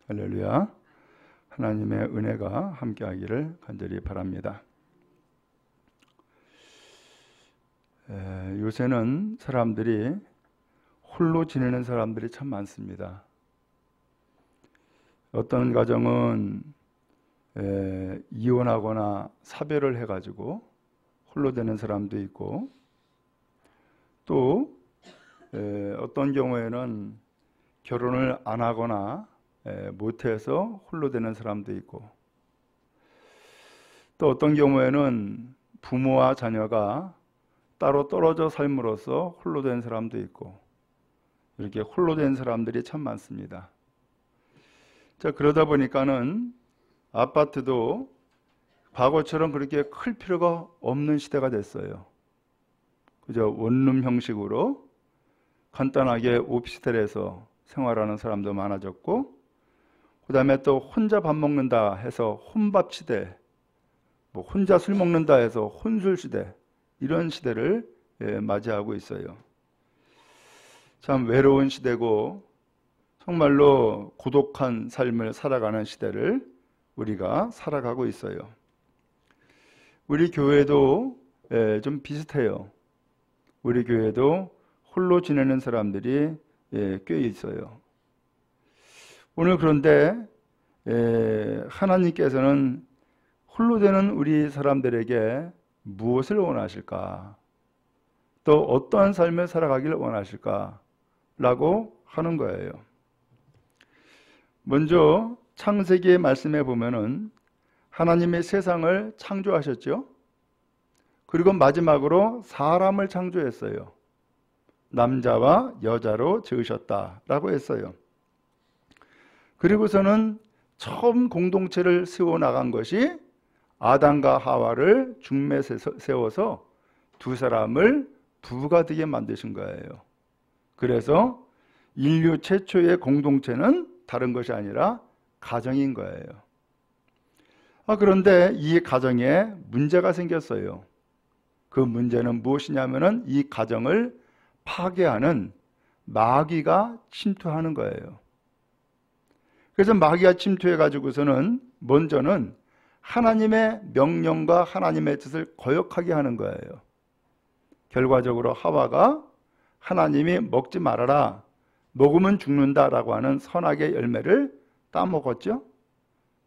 할렐루야. 하나님의 은혜가 함께하기를 간절히 바랍니다. 요새는 사람들이 홀로 지내는 사람들이 참 많습니다. 어떤 가정은 이혼하거나 사별을 해가지고 홀로 되는 사람도 있고, 또 어떤 경우에는 결혼을 안 하거나 못해서 홀로 되는 사람도 있고, 또 어떤 경우에는 부모와 자녀가 따로 떨어져 삶으로써 홀로 된 사람도 있고, 이렇게 홀로 된 사람들이 참 많습니다. 자, 그러다 보니까는 아파트도 과거처럼 그렇게 클 필요가 없는 시대가 됐어요. 그저 원룸 형식으로 간단하게 오피스텔에서 생활하는 사람도 많아졌고, 그 다음에 또 혼자 밥 먹는다 해서 혼밥 시대, 혼자 술 먹는다 해서 혼술 시대, 이런 시대를 맞이하고 있어요. 참 외로운 시대고 정말로 고독한 삶을 살아가는 시대를 우리가 살아가고 있어요. 우리 교회도 좀 비슷해요. 우리 교회도 홀로 지내는 사람들이 꽤 있어요. 오늘 그런데 하나님께서는 홀로 되는 우리 사람들에게 무엇을 원하실까? 또 어떠한 삶을 살아가기를 원하실까? 라고 하는 거예요. 먼저 창세기의 말씀에 보면은 하나님의 세상을 창조하셨죠. 그리고 마지막으로 사람을 창조했어요. 남자와 여자로 지으셨다라고 했어요. 그리고서는 처음 공동체를 세워나간 것이 아담과 하와를 중매 세워서 두 사람을 부부가 되게 만드신 거예요. 그래서 인류 최초의 공동체는 다른 것이 아니라 가정인 거예요. 그런데 이 가정에 문제가 생겼어요. 그 문제는 무엇이냐면은 이 가정을 파괴하는 마귀가 침투하는 거예요. 그래서 마귀가 침투해 가지고서는 먼저는 하나님의 명령과 하나님의 뜻을 거역하게 하는 거예요. 결과적으로 하와가 하나님이 먹지 말아라, 먹으면 죽는다라고 하는 선악의 열매를 따먹었죠.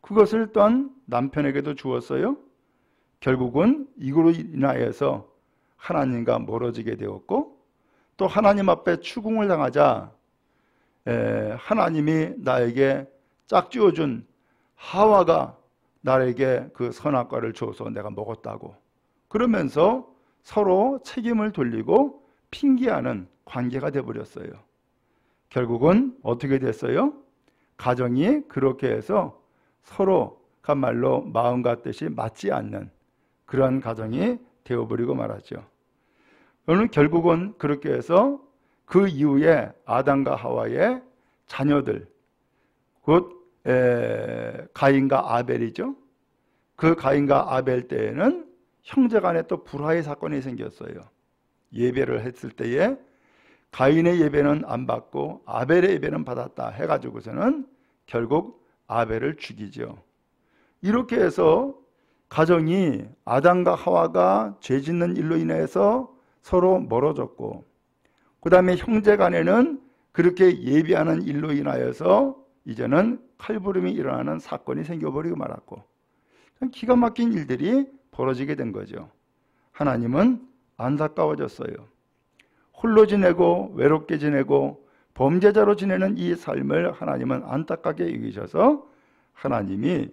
그것을 또한 남편에게도 주었어요. 결국은 이거로 인하여서 하나님과 멀어지게 되었고, 또 하나님 앞에 추궁을 당하자 하나님이 나에게 짝지어준 하와가 나에게 그 선악과를 줘서 내가 먹었다고 그러면서 서로 책임을 돌리고 핑계하는 관계가 되어버렸어요. 결국은 어떻게 됐어요? 가정이 그렇게 해서 서로가 말로 마음과 뜻이 맞지 않는 그런 가정이 되어버리고 말았죠. 오늘 결국은 그렇게 해서 그 이후에 아담과 하와의 자녀들, 곧 가인과 아벨이죠. 그 가인과 아벨 때에는 형제간에 또 불화의 사건이 생겼어요. 예배를 했을 때에 가인의 예배는 안 받고 아벨의 예배는 받았다 해가지고서는 결국 아벨을 죽이죠. 이렇게 해서 가정이 아담과 하와가 죄 짓는 일로 인해서 서로 멀어졌고, 그 다음에 형제간에는 그렇게 예배하는 일로 인하여서 이제는 칼부림이 일어나는 사건이 생겨버리고 말았고, 기가 막힌 일들이 벌어지게 된 거죠. 하나님은 안타까워졌어요. 홀로 지내고 외롭게 지내고 범죄자로 지내는 이 삶을 하나님은 안타깝게 여기셔서 하나님이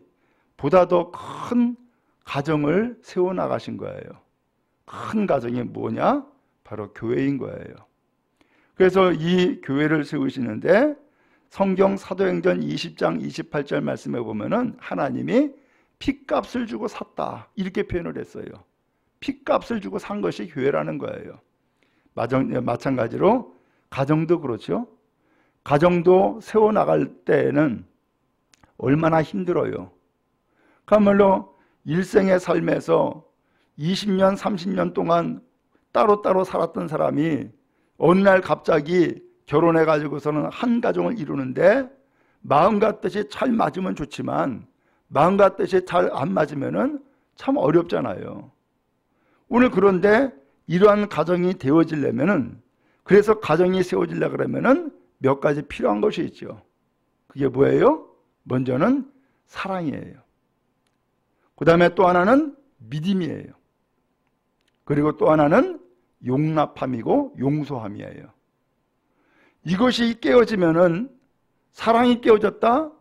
보다 더 큰 가정을 세워나가신 거예요. 큰 가정이 뭐냐? 바로 교회인 거예요. 그래서 이 교회를 세우시는데 성경 사도행전 20장 28절 말씀에 보면은 하나님이 핏값을 주고 샀다, 이렇게 표현을 했어요. 핏값을 주고 산 것이 교회라는 거예요. 마찬가지로 가정도 그렇죠. 가정도 세워나갈 때에는 얼마나 힘들어요. 그야말로 일생의 삶에서 20년, 30년 동안 따로따로 살았던 사람이 어느 날 갑자기 결혼해가지고서는 한 가정을 이루는데 마음과 뜻이 잘 맞으면 좋지만 마음과 뜻이 잘 안 맞으면은 참 어렵잖아요. 오늘 그런데 이러한 가정이 되어지려면은, 그래서 가정이 세워지려 그러면은 몇 가지 필요한 것이 있죠. 그게 뭐예요? 먼저는 사랑이에요. 그 다음에 또 하나는 믿음이에요. 그리고 또 하나는 용납함이고 용서함이에요. 이것이 깨어지면은, 사랑이 깨어졌다?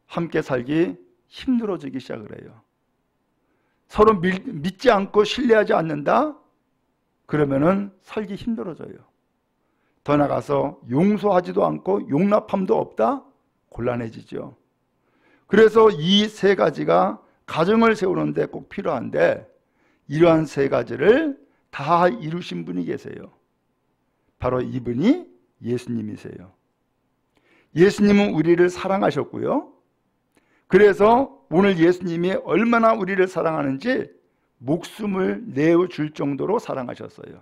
함께 살기 힘들어지기 시작을 해요. 서로 믿지 않고 신뢰하지 않는다? 그러면은 살기 힘들어져요. 더 나가서 용서하지도 않고 용납함도 없다? 곤란해지죠. 그래서 이 세 가지가 가정을 세우는데 꼭 필요한데, 이러한 세 가지를 다 이루신 분이 계세요. 바로 이분이 예수님이세요. 예수님은 우리를 사랑하셨고요. 그래서 오늘 예수님이 얼마나 우리를 사랑하는지 목숨을 내어줄 정도로 사랑하셨어요.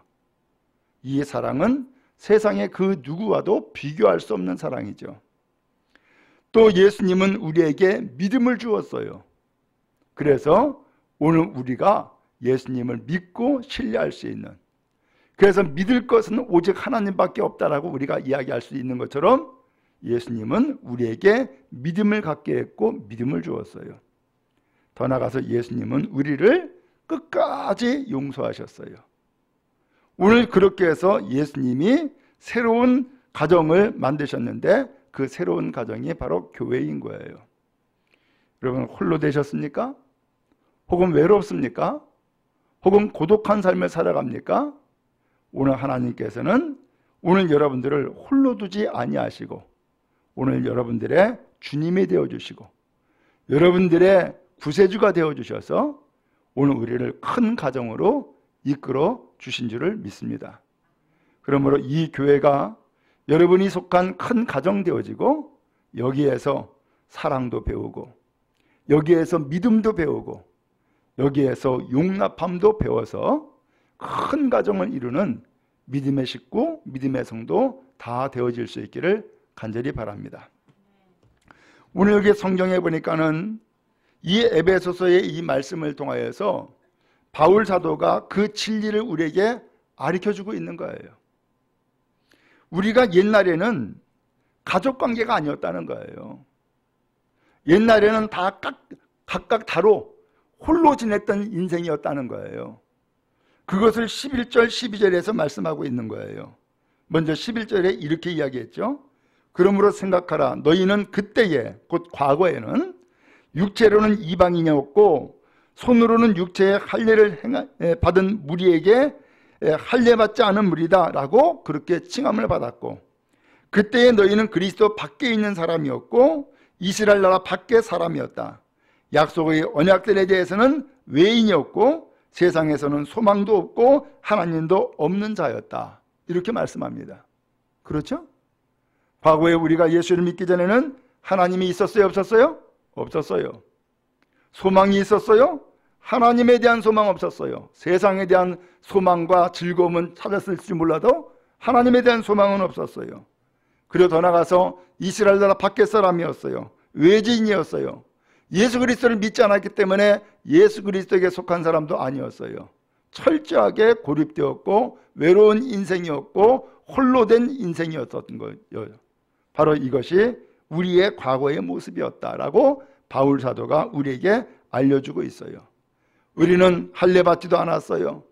이 사랑은 세상의 그 누구와도 비교할 수 없는 사랑이죠. 또 예수님은 우리에게 믿음을 주었어요. 그래서 오늘 우리가 예수님을 믿고 신뢰할 수 있는, 그래서 믿을 것은 오직 하나님밖에 없다라고 우리가 이야기할 수 있는 것처럼 예수님은 우리에게 믿음을 갖게 했고 믿음을 주었어요. 더 나아가서 예수님은 우리를 끝까지 용서하셨어요. 오늘 그렇게 해서 예수님이 새로운 가정을 만드셨는데, 그 새로운 가정이 바로 교회인 거예요. 여러분, 홀로 되셨습니까? 혹은 외롭습니까? 혹은 고독한 삶을 살아갑니까? 오늘 하나님께서는 오늘 여러분들을 홀로 두지 아니하시고 오늘 여러분들의 주님이 되어주시고 여러분들의 구세주가 되어주셔서 오늘 우리를 큰 가정으로 이끌어 주신 줄을 믿습니다. 그러므로 이 교회가 여러분이 속한 큰 가정 되어지고, 여기에서 사랑도 배우고, 여기에서 믿음도 배우고, 여기에서 용납함도 배워서 큰 가정을 이루는 믿음의 식구, 믿음의 성도 다 되어질 수 있기를 간절히 바랍니다. 오늘 여기 성경에 보니까는 이 에베소서의 이 말씀을 통하여서 바울 사도가 그 진리를 우리에게 가르쳐주고 있는 거예요. 우리가 옛날에는 가족관계가 아니었다는 거예요. 옛날에는 다 각각 다로 홀로 지냈던 인생이었다는 거예요. 그것을 11절 12절에서 말씀하고 있는 거예요. 먼저 11절에 이렇게 이야기했죠. 그러므로 생각하라. 너희는 그때에, 곧 과거에는 육체로는 이방인이었고 손으로는 육체의 할례를 받은 무리에게 할례받지 않은 무리다 라고 그렇게 칭함을 받았고, 그때에 너희는 그리스도 밖에 있는 사람이었고 이스라엘 나라 밖의 사람이었다. 약속의 언약들에 대해서는 외인이었고 세상에서는 소망도 없고 하나님도 없는 자였다. 이렇게 말씀합니다. 그렇죠? 과거에 우리가 예수를 믿기 전에는 하나님이 있었어요? 없었어요? 없었어요. 소망이 있었어요? 하나님에 대한 소망 없었어요. 세상에 대한 소망과 즐거움은 찾았을지 몰라도 하나님에 대한 소망은 없었어요. 그리고 더 나가서 이스라엘 나라 밖의 사람이었어요. 외지인이었어요. 예수 그리스도를 믿지 않았기 때문에 예수 그리스도에게 속한 사람도 아니었어요. 철저하게 고립되었고 외로운 인생이었고 홀로 된 인생이었던 거예요. 바로 이것이 우리의 과거의 모습이었다라고 바울 사도가 우리에게 알려주고 있어요. 우리는 할례받지도 않았어요.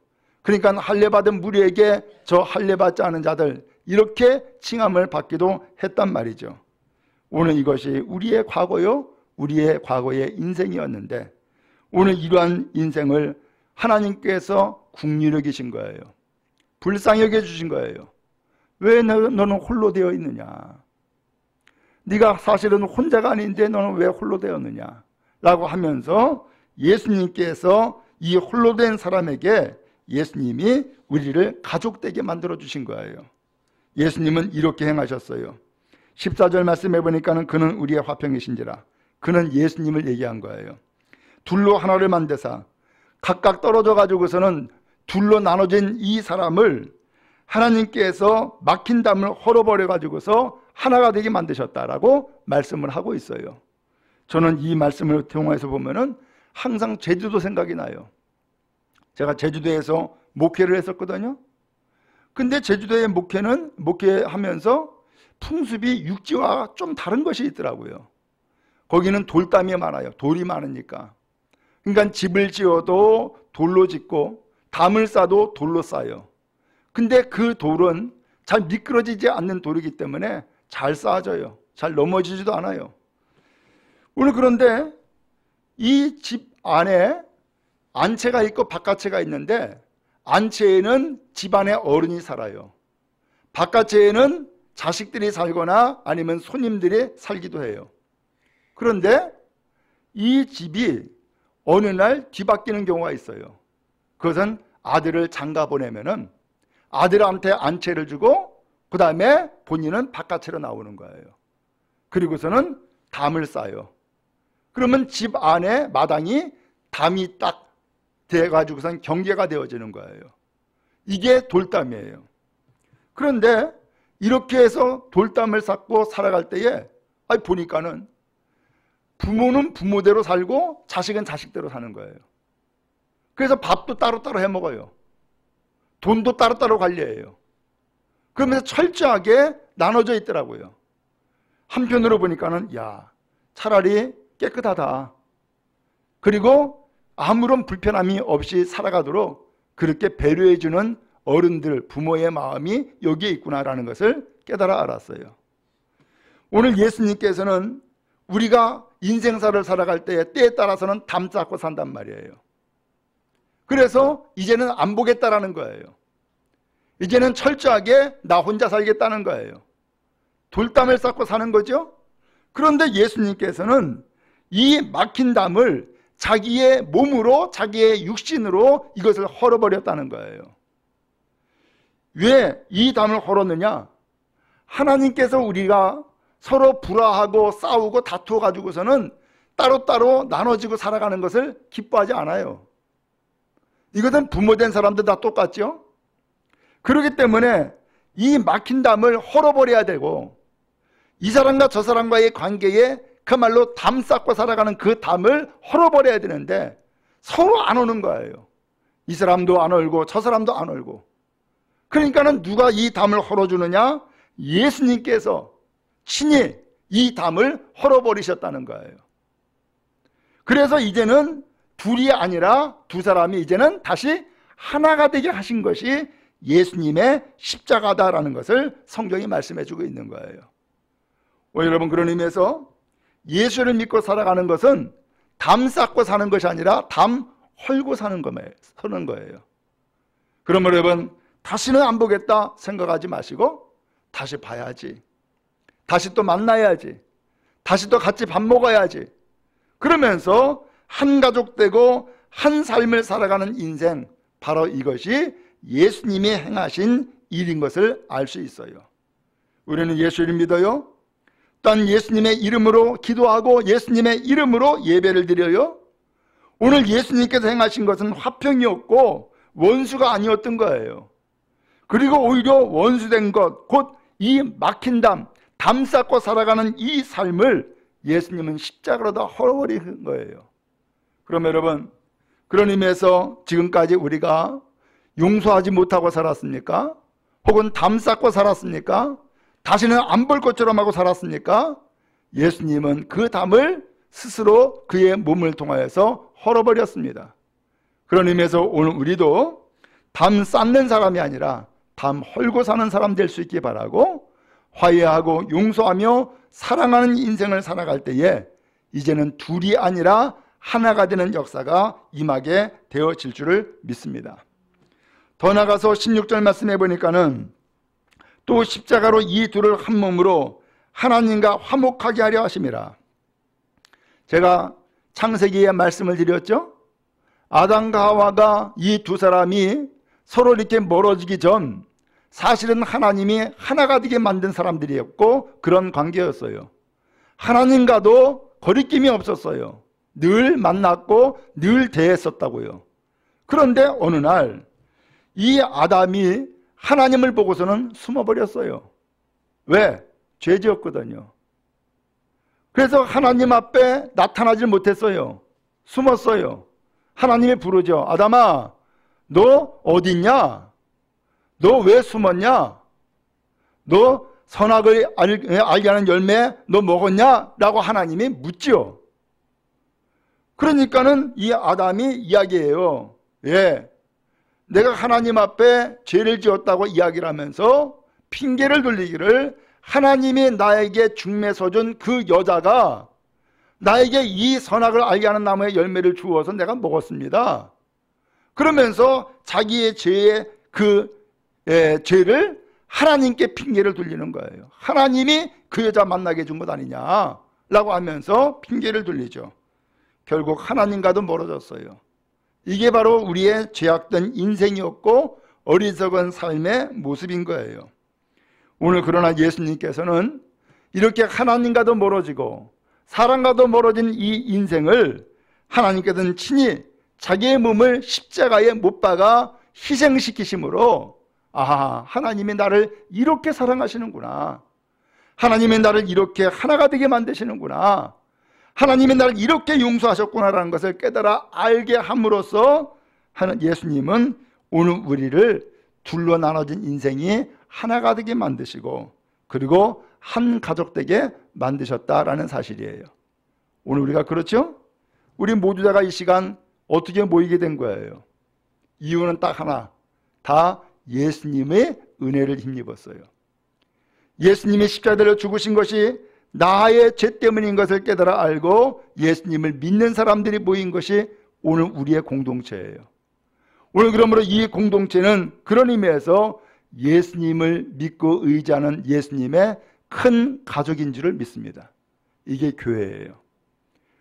그러니까 할례받은 무리에게 저 할례받지 않은 자들 이렇게 칭함을 받기도 했단 말이죠. 오늘 이것이 우리의 과거요, 우리의 과거의 인생이었는데 오늘 이러한 인생을 하나님께서 긍휼히 여기신 거예요. 불쌍히 여겨주신 거예요. 왜 너는 홀로 되어 있느냐? 네가 사실은 혼자가 아닌데 너는 왜 홀로 되었느냐? 라고 하면서 예수님께서 이 홀로 된 사람에게 예수님이 우리를 가족되게 만들어 주신 거예요. 예수님은 이렇게 행하셨어요. 14절 말씀해 보니까는 그는 우리의 화평이신지라. 그는 예수님을 얘기한 거예요. 둘로 하나를 만드사 각각 떨어져 가지고서는 둘로 나눠진 이 사람을 하나님께서 막힌 담을 헐어버려 가지고서 하나가 되게 만드셨다라고 말씀을 하고 있어요. 저는 이 말씀을 통해서 보면은 항상 제주도 생각이 나요. 제가 제주도에서 목회를 했었거든요. 근데 제주도의 목회하면서 풍습이 육지와 좀 다른 것이 있더라고요. 거기는 돌담이 많아요. 돌이 많으니까. 그러니까 집을 지어도 돌로 짓고 담을 싸도 돌로 싸요. 근데 그 돌은 잘 미끄러지지 않는 돌이기 때문에 잘 쌓아져요. 잘 넘어지지도 않아요. 오늘 그런데 이 집 안에 안채가 있고 바깥채가 있는데, 안채에는 집안의 어른이 살아요. 바깥채에는 자식들이 살거나 아니면 손님들이 살기도 해요. 그런데 이 집이 어느 날 뒤바뀌는 경우가 있어요. 그것은 아들을 장가 보내면은 아들한테 안채를 주고 그 다음에 본인은 바깥채로 나오는 거예요. 그리고서는 담을 싸요. 그러면 집 안에 마당이 담이 딱 돼가지고선 경계가 되어지는 거예요. 이게 돌담이에요. 그런데 이렇게 해서 돌담을 쌓고 살아갈 때에 보니까는 부모는 부모대로 살고 자식은 자식대로 사는 거예요. 그래서 밥도 따로따로 해 먹어요. 돈도 따로따로 관리해요. 그러면서 철저하게 나눠져 있더라고요. 한편으로 보니까는 야, 차라리 깨끗하다. 그리고 아무런 불편함이 없이 살아가도록 그렇게 배려해주는 어른들, 부모의 마음이 여기에 있구나라는 것을 깨달아 알았어요. 오늘 예수님께서는 우리가 인생사를 살아갈 때에 따라서는 담 쌓고 산단 말이에요. 그래서 이제는 안 보겠다라는 거예요. 이제는 철저하게 나 혼자 살겠다는 거예요. 돌담을 쌓고 사는 거죠. 그런데 예수님께서는 이 막힌 담을 자기의 몸으로, 자기의 육신으로 이것을 헐어버렸다는 거예요. 왜 이 담을 헐었느냐? 하나님께서 우리가 서로 불화하고 싸우고 다투어 가지고서는 따로따로 나눠지고 살아가는 것을 기뻐하지 않아요. 이것은 부모된 사람들 다 똑같죠? 그렇기 때문에 이 막힌 담을 헐어버려야 되고, 이 사람과 저 사람과의 관계에 그말로 담 쌓고 살아가는 그 담을 헐어버려야 되는데 서로 안 오는 거예요. 이 사람도 안 얼고 저 사람도 안 얼고. 그러니까는 누가 이 담을 헐어주느냐? 예수님께서 친히 이 담을 헐어버리셨다는 거예요. 그래서 이제는 둘이 아니라 두 사람이 이제는 다시 하나가 되게 하신 것이 예수님의 십자가다라는 것을 성경이 말씀해 주고 있는 거예요. 여러분, 그런 의미에서 예수를 믿고 살아가는 것은 담 쌓고 사는 것이 아니라 담 헐고 사는 거예요. 그러면 여러분, 다시는 안 보겠다 생각하지 마시고 다시 봐야지. 다시 또 만나야지. 다시 또 같이 밥 먹어야지. 그러면서 한 가족 되고 한 삶을 살아가는 인생, 바로 이것이 예수님이 행하신 일인 것을 알 수 있어요. 우리는 예수를 믿어요. 또한 예수님의 이름으로 기도하고 예수님의 이름으로 예배를 드려요. 오늘 예수님께서 행하신 것은 화평이었고 원수가 아니었던 거예요. 그리고 오히려 원수된 것, 곧 이 막힌 담 쌓고 살아가는 이 삶을 예수님은 십자가로 다 헐어버린 거예요. 그럼 여러분, 그런 의미에서 지금까지 우리가 용서하지 못하고 살았습니까? 혹은 담 쌓고 살았습니까? 다시는 안 볼 것처럼 하고 살았습니까? 예수님은 그 담을 스스로 그의 몸을 통하여서 헐어버렸습니다. 그런 의미에서 오늘 우리도 담 쌓는 사람이 아니라 담 헐고 사는 사람 될 수 있기 바라고, 화해하고 용서하며 사랑하는 인생을 살아갈 때에 이제는 둘이 아니라 하나가 되는 역사가 임하게 되어질 줄을 믿습니다. 더 나아가서 16절 말씀해 보니까는 또 십자가로 이 둘을 한 몸으로 하나님과 화목하게 하려 하심이라. 제가 창세기에 말씀을 드렸죠. 아담과 하와가 이 두 사람이 서로 이렇게 멀어지기 전 사실은 하나님이 하나가 되게 만든 사람들이었고 그런 관계였어요. 하나님과도 거리낌이 없었어요. 늘 만났고 늘 대했었다고요. 그런데 어느 날 이 아담이 하나님을 보고서는 숨어버렸어요. 왜? 죄 지었거든요. 그래서 하나님 앞에 나타나질 못했어요. 숨었어요. 하나님이 부르죠. 아담아, 너 어디 있냐? 너 왜 숨었냐? 너 선악을 알게 하는 열매 너 먹었냐? 라고 하나님이 묻죠. 그러니까는 이 아담이 이야기해요. 예, 내가 하나님 앞에 죄를 지었다고 이야기를 하면서 핑계를 돌리기를 하나님이 나에게 중매서 준 그 여자가 나에게 이 선악을 알게 하는 나무의 열매를 주어서 내가 먹었습니다. 그러면서 자기의 죄의 죄를 하나님께 핑계를 돌리는 거예요. 하나님이 그 여자 만나게 해준 것 아니냐라고 하면서 핑계를 돌리죠. 결국 하나님과도 멀어졌어요. 이게 바로 우리의 죄악된 인생이었고 어리석은 삶의 모습인 거예요. 오늘 그러나 예수님께서는 이렇게 하나님과도 멀어지고 사람과도 멀어진 이 인생을 하나님께서는 친히 자기의 몸을 십자가에 못 박아 희생시키심으로 하나님이 나를 이렇게 사랑하시는구나. 하나님이 나를 이렇게 하나가 되게 만드시는구나. 하나님이 나를 이렇게 용서하셨구나라는 것을 깨달아 알게 함으로써 예수님은 오늘 우리를 둘로 나눠진 인생이 하나가 되게 만드시고 그리고 한 가족 되게 만드셨다라는 사실이에요. 오늘 우리가 그렇죠? 우리 모두 다가 이 시간 어떻게 모이게 된 거예요? 이유는 딱 하나, 다 예수님의 은혜를 힘입었어요. 예수님이 십자가로 죽으신 것이 나의 죄 때문인 것을 깨달아 알고 예수님을 믿는 사람들이 모인 것이 오늘 우리의 공동체예요. 오늘 그러므로 이 공동체는 그런 의미에서 예수님을 믿고 의지하는 예수님의 큰 가족인 줄을 믿습니다. 이게 교회예요.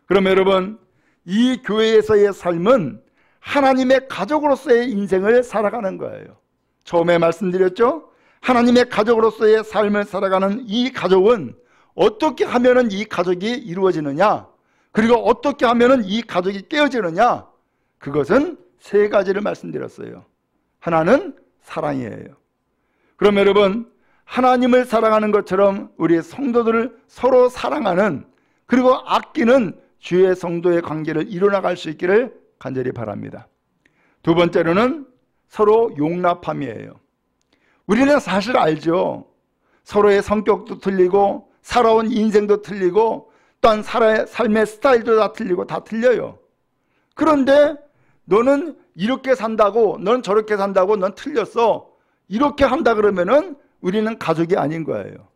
그럼 여러분, 이 교회에서의 삶은 하나님의 가족으로서의 인생을 살아가는 거예요. 처음에 말씀드렸죠? 하나님의 가족으로서의 삶을 살아가는 이 가족은 어떻게 하면 이 가족이 이루어지느냐, 그리고 어떻게 하면 이 가족이 깨어지느냐, 그것은 세 가지를 말씀드렸어요. 하나는 사랑이에요. 그럼 여러분, 하나님을 사랑하는 것처럼 우리 성도들을 서로 사랑하는 그리고 아끼는 주의 성도의 관계를 이뤄나갈 수 있기를 간절히 바랍니다. 두 번째로는 서로 용납함이에요. 우리는 사실 알죠. 서로의 성격도 틀리고 살아온 인생도 틀리고 또한 삶의 스타일도 다 틀리고 다 틀려요. 그런데 너는 이렇게 산다고, 넌 저렇게 산다고, 넌 틀렸어. 이렇게 한다 그러면은 우리는 가족이 아닌 거예요.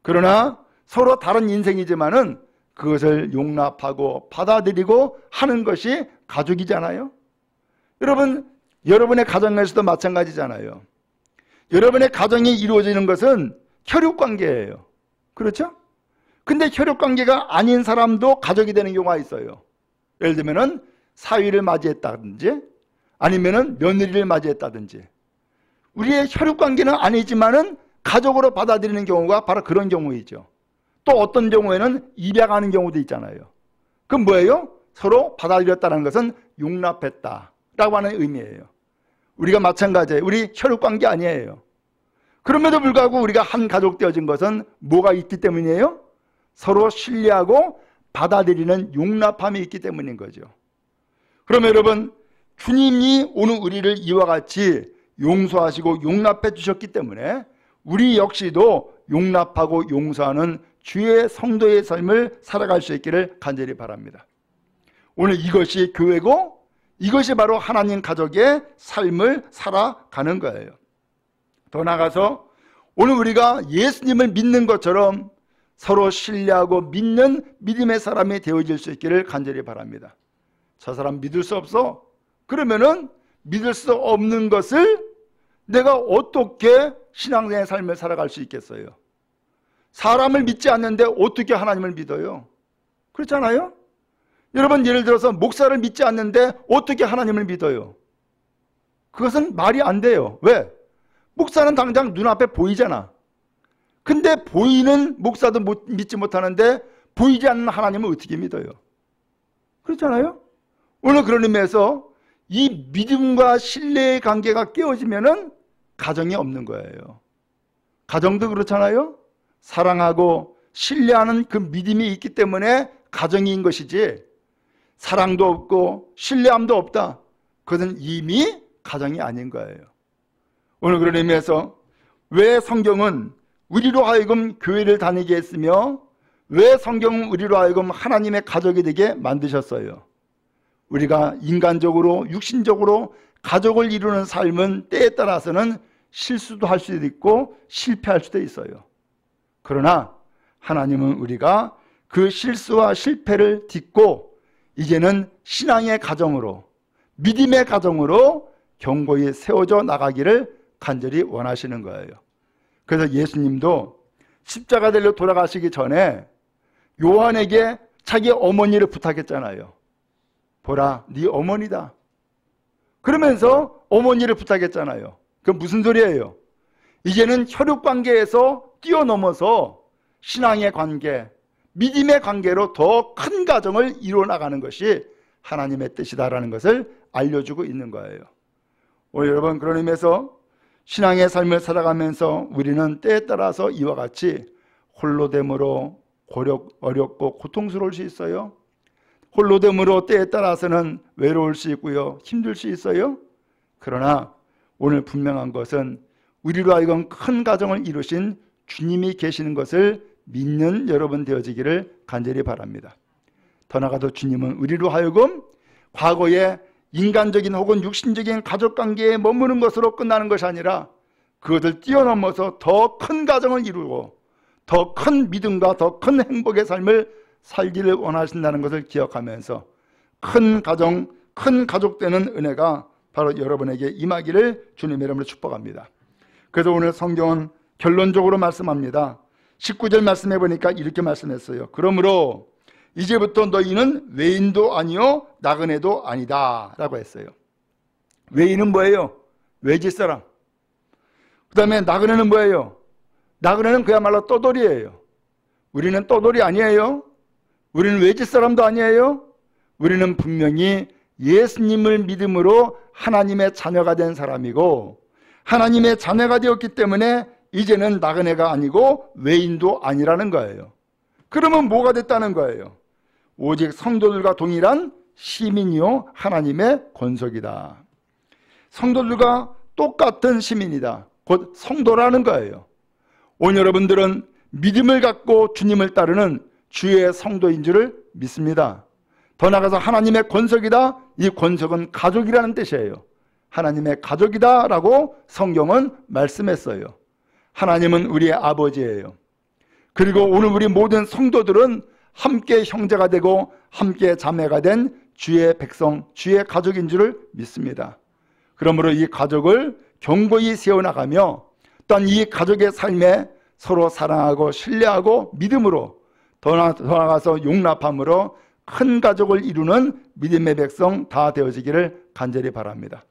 그러나 서로 다른 인생이지만은 그것을 용납하고 받아들이고 하는 것이 가족이잖아요. 여러분의 가정에서도 마찬가지잖아요. 여러분의 가정이 이루어지는 것은 혈육관계예요. 그렇죠? 근데 혈육관계가 아닌 사람도 가족이 되는 경우가 있어요. 예를 들면은 사위를 맞이했다든지 아니면은 며느리를 맞이했다든지 우리의 혈육관계는 아니지만은 가족으로 받아들이는 경우가 바로 그런 경우이죠. 또 어떤 경우에는 입양하는 경우도 있잖아요. 그럼 뭐예요? 서로 받아들였다는 것은 용납했다라고 하는 의미예요. 우리가 마찬가지예요. 우리 혈육관계 아니에요. 그럼에도 불구하고 우리가 한 가족 되어진 것은 뭐가 있기 때문이에요? 서로 신뢰하고 받아들이는 용납함이 있기 때문인 거죠. 그럼 여러분, 주님이 오늘 우리를 이와 같이 용서하시고 용납해 주셨기 때문에 우리 역시도 용납하고 용서하는 주의 성도의 삶을 살아갈 수 있기를 간절히 바랍니다. 오늘 이것이 교회고 이것이 바로 하나님 가족의 삶을 살아가는 거예요. 더 나아가서 오늘 우리가 예수님을 믿는 것처럼 서로 신뢰하고 믿는 믿음의 사람이 되어질 수 있기를 간절히 바랍니다. 저 사람 믿을 수 없어? 그러면은 믿을 수 없는 것을 내가 어떻게 신앙생의 삶을 살아갈 수 있겠어요? 사람을 믿지 않는데 어떻게 하나님을 믿어요? 그렇잖아요? 여러분, 예를 들어서 목사를 믿지 않는데 어떻게 하나님을 믿어요? 그것은 말이 안 돼요. 왜? 목사는 당장 눈앞에 보이잖아. 근데 보이는 목사도 믿지 못하는데 보이지 않는 하나님을 어떻게 믿어요? 그렇잖아요? 오늘 그런 의미에서 이 믿음과 신뢰의 관계가 깨어지면은 가정이 없는 거예요. 가정도 그렇잖아요. 사랑하고 신뢰하는 그 믿음이 있기 때문에 가정인 것이지, 사랑도 없고 신뢰함도 없다, 그것은 이미 가정이 아닌 거예요. 오늘 그런 의미에서 왜 성경은 우리로 하여금 교회를 다니게 했으며 왜 성경은 우리로 하여금 하나님의 가족이 되게 만드셨어요? 우리가 인간적으로 육신적으로 가족을 이루는 삶은 때에 따라서는 실수도 할 수도 있고 실패할 수도 있어요. 그러나 하나님은 우리가 그 실수와 실패를 딛고 이제는 신앙의 가정으로, 믿음의 가정으로 견고히 세워져 나가기를 간절히 원하시는 거예요. 그래서 예수님도 십자가대로 돌아가시기 전에 요한에게 자기 어머니를 부탁했잖아요. 보라, 네 어머니다. 그러면서 어머니를 부탁했잖아요. 그건 무슨 소리예요? 이제는 혈육관계에서 뛰어넘어서 신앙의 관계, 믿음의 관계로 더 큰 가정을 이루어나가는 것이 하나님의 뜻이다라는 것을 알려주고 있는 거예요. 오늘 여러분, 그런 의미에서 신앙의 삶을 살아가면서 우리는 때에 따라서 이와 같이 홀로됨으로 어렵고 고통스러울 수 있어요. 홀로됨으로 때에 따라서는 외로울 수 있고요, 힘들 수 있어요. 그러나 오늘 분명한 것은 우리로 하여금 큰 가정을 이루신 주님이 계시는 것을 믿는 여러분 되어지기를 간절히 바랍니다. 더 나아가도 주님은 우리로 하여금 과거에 인간적인 혹은 육신적인 가족관계에 머무는 것으로 끝나는 것이 아니라 그것을 뛰어넘어서 더 큰 가정을 이루고 더 큰 믿음과 더 큰 행복의 삶을 살기를 원하신다는 것을 기억하면서 큰 가정, 큰 가족 되는 은혜가 바로 여러분에게 임하기를 주님의 이름으로 축복합니다. 그래서 오늘 성경은 결론적으로 말씀합니다. 19절 말씀해 보니까 이렇게 말씀했어요. 그러므로 이제부터 너희는 외인도 아니요 나그네도 아니다 라고 했어요. 외인은 뭐예요? 외지사람. 그 다음에 나그네는 뭐예요? 나그네는 그야말로 떠돌이에요. 우리는 떠돌이 아니에요. 우리는 외지사람도 아니에요. 우리는 분명히 예수님을 믿음으로 하나님의 자녀가 된 사람이고 하나님의 자녀가 되었기 때문에 이제는 나그네가 아니고 외인도 아니라는 거예요. 그러면 뭐가 됐다는 거예요? 오직 성도들과 동일한 시민이요 하나님의 권속이다. 성도들과 똑같은 시민이다. 곧 성도라는 거예요. 오늘 여러분들은 믿음을 갖고 주님을 따르는 주의 성도인 줄을 믿습니다. 더 나아가서 하나님의 권속이다. 이 권속은 가족이라는 뜻이에요. 하나님의 가족이다 라고 성경은 말씀했어요. 하나님은 우리의 아버지예요. 그리고 오늘 우리 모든 성도들은 함께 형제가 되고 함께 자매가 된 주의 백성, 주의 가족인 줄을 믿습니다. 그러므로 이 가족을 견고히 세워나가며 또한 이 가족의 삶에 서로 사랑하고 신뢰하고 믿음으로 더 나아가서 용납함으로 큰 가족을 이루는 믿음의 백성 다 되어지기를 간절히 바랍니다.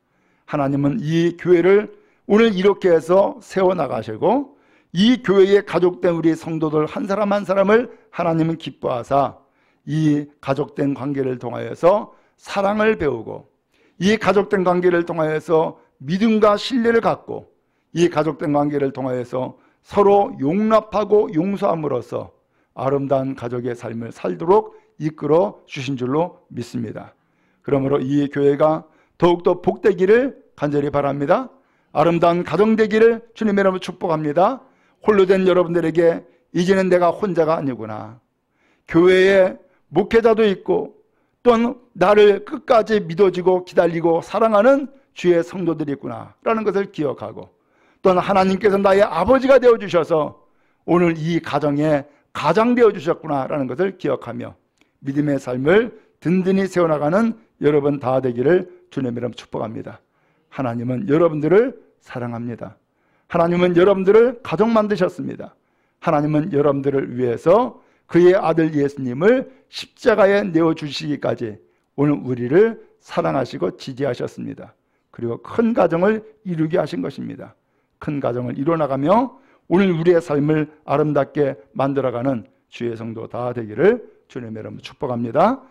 하나님은 이 교회를 오늘 이렇게 해서 세워나가시고 이 교회의 가족된 우리 성도들 한 사람 한 사람을 하나님은 기뻐하사 이 가족된 관계를 통하여서 사랑을 배우고 이 가족된 관계를 통하여서 믿음과 신뢰를 갖고 이 가족된 관계를 통하여서 서로 용납하고 용서함으로써 아름다운 가족의 삶을 살도록 이끌어 주신 줄로 믿습니다. 그러므로 이 교회가 더욱더 복되기를 간절히 바랍니다. 아름다운 가정 되기를 주님의 이름으로 축복합니다. 홀로 된 여러분들에게 이제는 내가 혼자가 아니구나. 교회에 목회자도 있고 또는 나를 끝까지 믿어주고 기다리고 사랑하는 주의 성도들이 있구나 라는 것을 기억하고 또는 하나님께서 나의 아버지가 되어주셔서 오늘 이 가정에 가장 되어주셨구나 라는 것을 기억하며 믿음의 삶을 든든히 세워나가는 여러분 다 되기를 주님의 이름으로 축복합니다. 하나님은 여러분들을 사랑합니다. 하나님은 여러분들을 가족 만드셨습니다. 하나님은 여러분들을 위해서 그의 아들 예수님을 십자가에 내어주시기까지 오늘 우리를 사랑하시고 지지하셨습니다. 그리고 큰 가정을 이루게 하신 것입니다. 큰 가정을 이루어나가며 오늘 우리의 삶을 아름답게 만들어가는 주의 성도 다 되기를 주님의 이름으로 축복합니다.